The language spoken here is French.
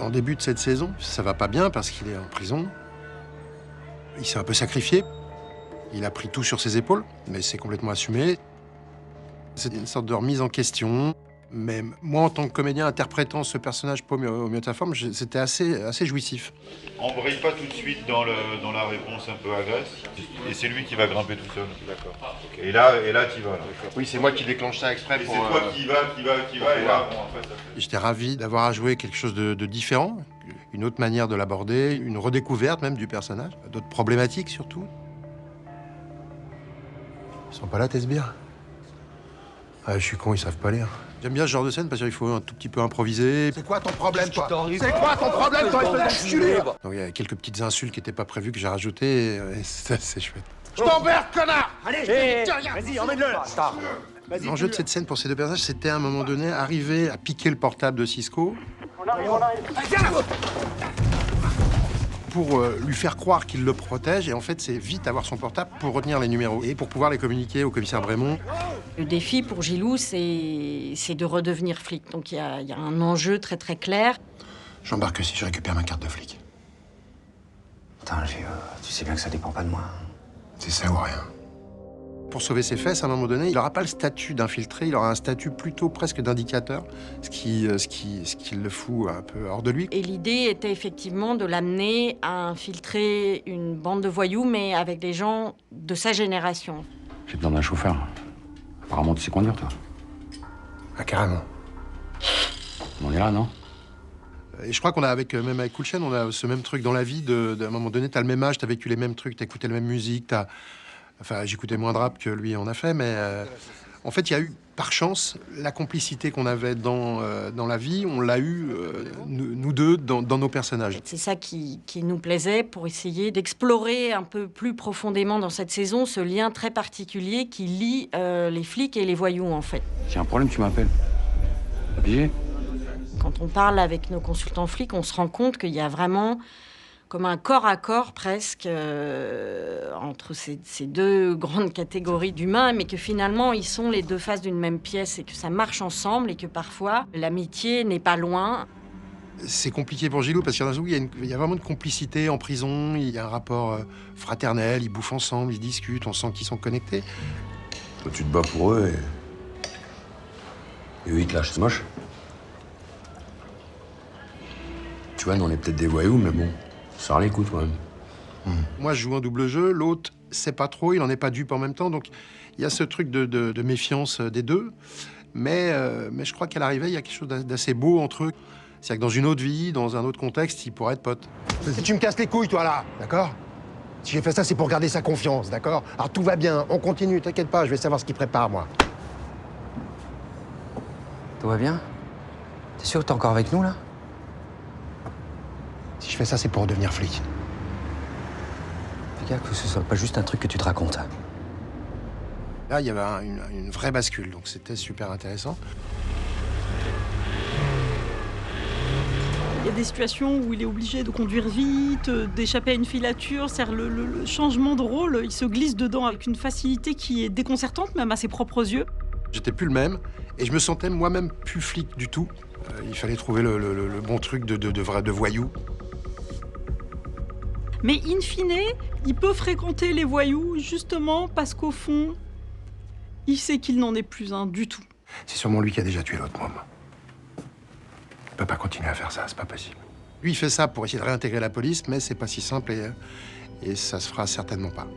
En début de cette saison, ça va pas bien parce qu'il est en prison. Il s'est un peu sacrifié. Il a pris tout sur ses épaules, mais c'est complètement assumé. C'est une sorte de remise en question. Mais moi, en tant que comédien interprétant ce personnage pas au mieux de sa forme, c'était assez jouissif. On brille pas tout de suite dans la réponse un peu agresse. Et c'est lui qui va grimper tout seul. D'accord. Et là tu vas. Là. Oui, c'est moi qui déclenche ça exprès. Et c'est toi qui va. Et là, bon, en fait, ça fait... J'étais ravi d'avoir à jouer quelque chose de différent, une autre manière de l'aborder, une redécouverte même du personnage, d'autres problématiques surtout. Ils sont pas là, tes sbires? Ah, je suis con, ils savent pas lire. J'aime bien ce genre de scène parce qu'il faut un tout petit peu improviser. C'est quoi ton problème, toi? C'est quoi ton problème, toi, espèce d'enculé? Donc il y a quelques petites insultes qui n'étaient pas prévues que j'ai rajoutées et c'est assez chouette. Je t'emmerde, connard! Allez, vas-y, emmène-le là. L'enjeu de cette scène pour ces deux personnages, c'était à un moment donné arriver à piquer le portable de Cisco pour lui faire croire qu'il le protège. Et en fait, c'est vite avoir son portable pour retenir les numéros et pour pouvoir les communiquer au commissaire Brémond. Le défi pour Gilou, c'est de redevenir flic. Donc il y a un enjeu très très clair. J'embarque si je récupère ma carte de flic. Attends, tu sais bien que ça dépend pas de moi. C'est ça ou rien. Pour sauver ses fesses, à un moment donné, il n'aura pas le statut d'infiltré, il aura un statut plutôt presque d'indicateur, ce qui le fout un peu hors de lui. Et l'idée était effectivement de l'amener à infiltrer une bande de voyous, mais avec des gens de sa génération. J'ai besoin d'un chauffeur. Apparemment, tu sais conduire, toi. Ah, carrément. On est là, non? Et je crois qu'on a, même avec Cool Chain, on a ce même truc dans la vie, à un moment donné, t'as le même âge, t'as vécu les mêmes trucs, t'as écouté la même musique, Enfin, j'écoutais moins de rap que lui en a fait, mais en fait, il y a eu, par chance, la complicité qu'on avait dans la vie, on l'a eu, nous deux, dans nos personnages. C'est ça qui nous plaisait pour essayer d'explorer un peu plus profondément dans cette saison ce lien très particulier qui lie les flics et les voyous, en fait. J'ai un problème, tu m'appelles. Obligé? Quand on parle avec nos consultants flics, on se rend compte qu'il y a vraiment comme un corps à corps presque entre ces deux grandes catégories d'humains, mais que finalement, ils sont les deux faces d'une même pièce et que ça marche ensemble et que parfois, l'amitié n'est pas loin. C'est compliqué pour Gilou parce qu'il y a vraiment une complicité en prison, il y a un rapport fraternel, ils bouffent ensemble, ils discutent, on sent qu'ils sont connectés. Toi, tu te bats pour eux et eux, ils te lâchent, c'est moche. Tu vois, nous, on est peut-être des voyous, mais bon, ça rend les coups, quand même. Moi, je joue un double jeu, l'autre sait pas trop, il en est pas dupe en même temps, donc il y a ce truc de méfiance des deux. Mais je crois qu'à l'arrivée, il y a quelque chose d'assez beau entre eux. C'est-à-dire que dans une autre vie, dans un autre contexte, ils pourraient être potes. Si tu me casses les couilles, toi, là, d'accord? Si j'ai fait ça, c'est pour garder sa confiance, d'accord? Alors tout va bien, on continue, t'inquiète pas, je vais savoir ce qu'il prépare, moi. Tout va bien? T'es sûr que t'es encore avec nous, là? Si je fais ça, c'est pour devenir flic. Fais gaffe que ce soit pas juste un truc que tu te racontes. Là, il y avait une vraie bascule, donc c'était super intéressant. Il y a des situations où il est obligé de conduire vite, d'échapper à une filature. C'est-à-dire le changement de rôle, il se glisse dedans avec une facilité qui est déconcertante, même à ses propres yeux. J'étais plus le même, et je me sentais moi-même plus flic du tout. Il fallait trouver le bon truc de voyou. Mais in fine, il peut fréquenter les voyous justement parce qu'au fond, il sait qu'il n'en est plus un du tout. C'est sûrement lui qui a déjà tué l'autre môme. Il peut pas continuer à faire ça, c'est pas possible. Lui, il fait ça pour essayer de réintégrer la police, mais c'est pas si simple et ça se fera certainement pas.